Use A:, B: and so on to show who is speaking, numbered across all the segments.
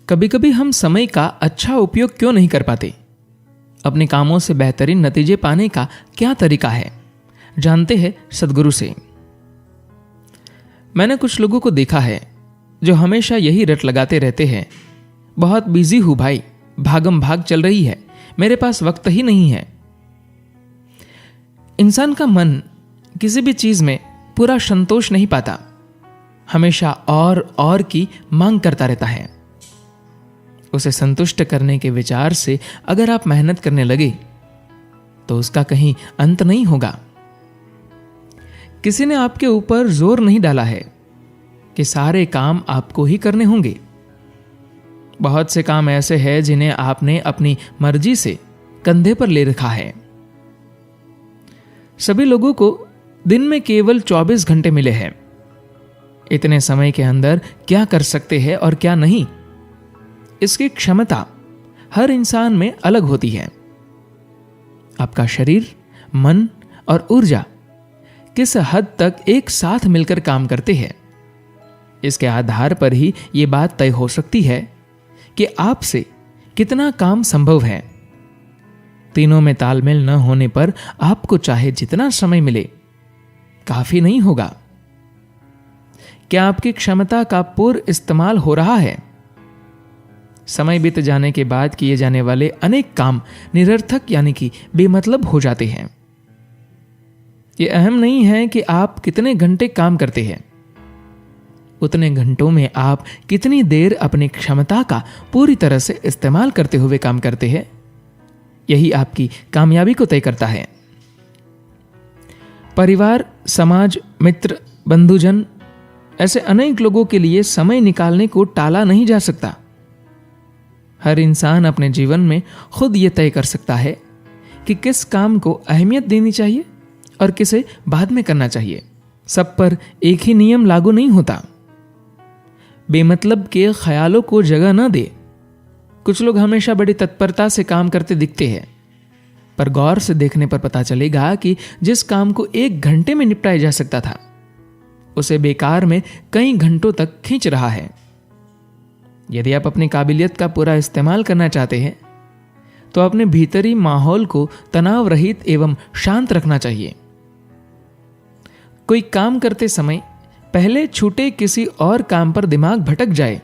A: कभी कभी हम समय का अच्छा उपयोग क्यों नहीं कर पाते? अपने कामों से बेहतरीन नतीजे पाने का क्या तरीका है, जानते हैं सद्गुरु से। मैंने कुछ लोगों को देखा है जो हमेशा यही रट लगाते रहते हैं, बहुत बिजी हूं भाई, भागम भाग चल रही है, मेरे पास वक्त ही नहीं है। इंसान का मन किसी भी चीज में पूरा संतोष नहीं पाता, हमेशा और की मांग करता रहता है। उसे संतुष्ट करने के विचार से अगर आप मेहनत करने लगे तो उसका कहीं अंत नहीं होगा। किसी ने आपके ऊपर जोर नहीं डाला है कि सारे काम आपको ही करने होंगे। बहुत से काम ऐसे हैं जिन्हें आपने अपनी मर्जी से कंधे पर ले रखा है। सभी लोगों को दिन में केवल 24 घंटे मिले हैं। इतने समय के अंदर क्या कर सकते हैं और क्या नहीं, इसकी क्षमता हर इंसान में अलग होती है। आपका शरीर, मन और ऊर्जा किस हद तक एक साथ मिलकर काम करते हैं, इसके आधार पर ही यह बात तय हो सकती है कि आपसे कितना काम संभव है। तीनों में तालमेल न होने पर आपको चाहे जितना समय मिले काफी नहीं होगा। क्या आपकी क्षमता का पूर्ण इस्तेमाल हो रहा है? समय बीत जाने के बाद किए जाने वाले अनेक काम निरर्थक यानी कि बेमतलब हो जाते हैं। यह अहम नहीं है कि आप कितने घंटे काम करते हैं, उतने घंटों में आप कितनी देर अपनी क्षमता का पूरी तरह से इस्तेमाल करते हुए काम करते हैं, यही आपकी कामयाबी को तय करता है। परिवार, समाज, मित्र, बंधुजन, ऐसे अनेक लोगों के लिए समय निकालने को टाला नहीं जा सकता। हर इंसान अपने जीवन में खुद यह तय कर सकता है कि किस काम को अहमियत देनी चाहिए और किसे बाद में करना चाहिए। सब पर एक ही नियम लागू नहीं होता। बेमतलब के ख्यालों को जगह न दे। कुछ लोग हमेशा बड़ी तत्परता से काम करते दिखते हैं, पर गौर से देखने पर पता चलेगा कि जिस काम को 1 घंटे में निपटाया जा सकता था, उसे बेकार में कई घंटों तक खींच रहा है। यदि आप अपनी काबिलियत का पूरा इस्तेमाल करना चाहते हैं तो अपने भीतरी माहौल को तनाव रहित एवं शांत रखना चाहिए। कोई काम करते समय पहले छूटे किसी और काम पर दिमाग भटक जाए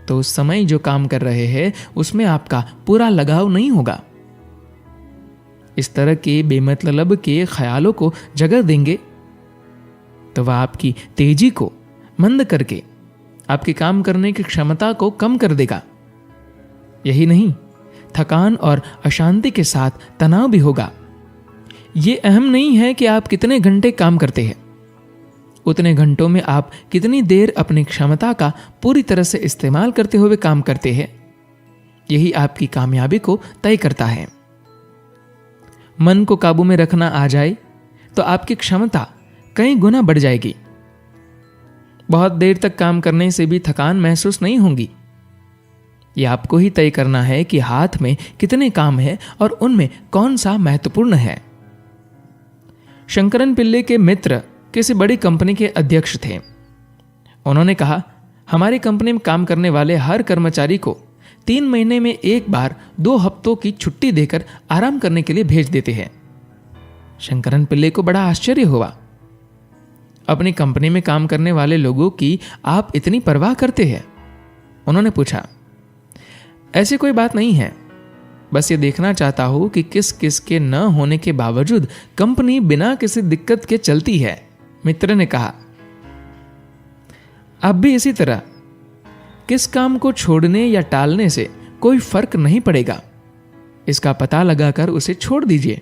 A: तो उस समय जो काम कर रहे हैं उसमें आपका पूरा लगाव नहीं होगा। इस तरह के बेमतलब के ख्यालों को जगह देंगे तो वह आपकी तेजी को मंद करके आपके काम करने की क्षमता को कम कर देगा। यही नहीं, थकान और अशांति के साथ तनाव भी होगा। यह अहम नहीं है कि आप कितने घंटे काम करते हैं, उतने घंटों में आप कितनी देर अपनी क्षमता का पूरी तरह से इस्तेमाल करते हुए काम करते हैं, यही आपकी कामयाबी को तय करता है। मन को काबू में रखना आ जाए तो आपकी क्षमता कई गुना बढ़ जाएगी। बहुत देर तक काम करने से भी थकान महसूस नहीं होगी। यह आपको ही तय करना है कि हाथ में कितने काम हैं और उनमें कौन सा महत्वपूर्ण है। शंकरन पिल्ले के मित्र किसी बड़ी कंपनी के अध्यक्ष थे। उन्होंने कहा, हमारी कंपनी में काम करने वाले हर कर्मचारी को 3 महीने में एक बार 2 हफ्तों की छुट्टी देकर आराम करने के लिए भेज देते हैं। शंकरन पिल्ले को बड़ा आश्चर्य हुआ। अपनी कंपनी में काम करने वाले लोगों की आप इतनी परवाह करते हैं? उन्होंने पूछा। ऐसी कोई बात नहीं है, बस ये देखना चाहता हूं कि किस किस के न होने के बावजूद कंपनी बिना किसी दिक्कत के चलती है, मित्र ने कहा। अब भी इसी तरह किस काम को छोड़ने या टालने से कोई फर्क नहीं पड़ेगा, इसका पता लगाकर उसे छोड़ दीजिए।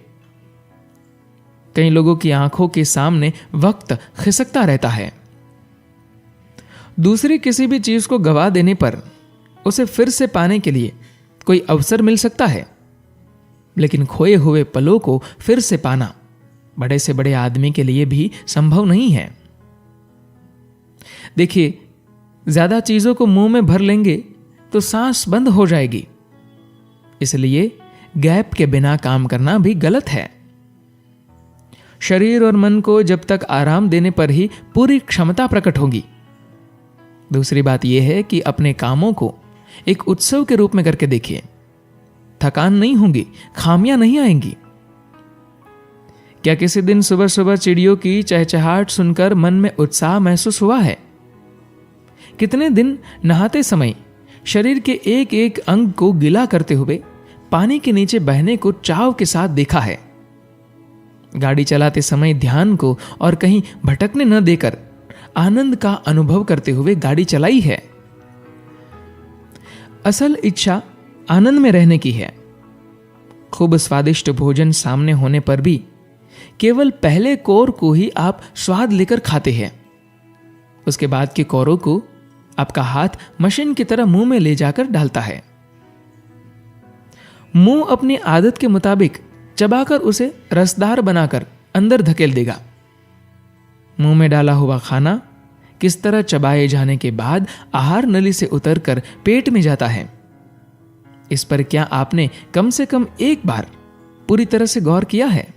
A: कई लोगों की आंखों के सामने वक्त खिसकता रहता है। दूसरी किसी भी चीज को गवा देने पर उसे फिर से पाने के लिए कोई अवसर मिल सकता है, लेकिन खोए हुए पलों को फिर से पाना बड़े से बड़े आदमी के लिए भी संभव नहीं है। देखिए, ज्यादा चीजों को मुंह में भर लेंगे तो सांस बंद हो जाएगी, इसलिए गैप के बिना काम करना भी गलत है। शरीर और मन को जब तक आराम देने पर ही पूरी क्षमता प्रकट होगी। दूसरी बात यह है कि अपने कामों को एक उत्सव के रूप में करके देखिए। थकान नहीं होगी, खामियां नहीं आएंगी। क्या किसी दिन सुबह सुबह चिड़ियों की चहचहाहट सुनकर मन में उत्साह महसूस हुआ है? कितने दिन नहाते समय शरीर के एक एक अंग को गिला करते हुए पानी के नीचे बहने को चाव के साथ देखा है? गाड़ी चलाते समय ध्यान को और कहीं भटकने न देकर आनंद का अनुभव करते हुए गाड़ी चलाई है? असल इच्छा आनंद में रहने की है। खूब स्वादिष्ट भोजन सामने होने पर भी केवल पहले कौर को ही आप स्वाद लेकर खाते हैं। उसके बाद के कौरों को आपका हाथ मशीन की तरह मुंह में ले जाकर डालता है। मुंह अपनी आदत के मुताबिक चबाकर उसे रसदार बनाकर अंदर धकेल देगा। मुंह में डाला हुआ खाना किस तरह चबाए जाने के बाद आहार नली से उतरकर पेट में जाता है, इस पर क्या आपने कम से कम एक बार पूरी तरह से गौर किया है?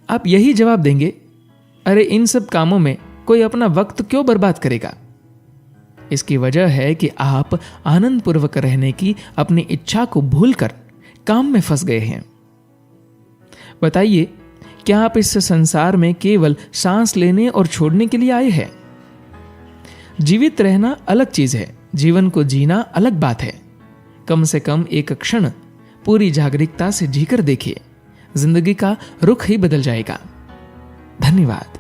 A: आप यही जवाब देंगे, अरे इन सब कामों में कोई अपना वक्त क्यों बर्बाद करेगा? इसकी वजह है कि आप आनंद पूर्वक रहने की अपनी इच्छा को भूलकर काम में फंस गए हैं। बताइए, क्या आप इस संसार में केवल सांस लेने और छोड़ने के लिए आए हैं? जीवित रहना अलग चीज है, जीवन को जीना अलग बात है। कम से कम एक क्षण पूरी जागरूकता से जीकर देखिए, जिंदगी का रुख ही बदल जाएगा। धन्यवाद।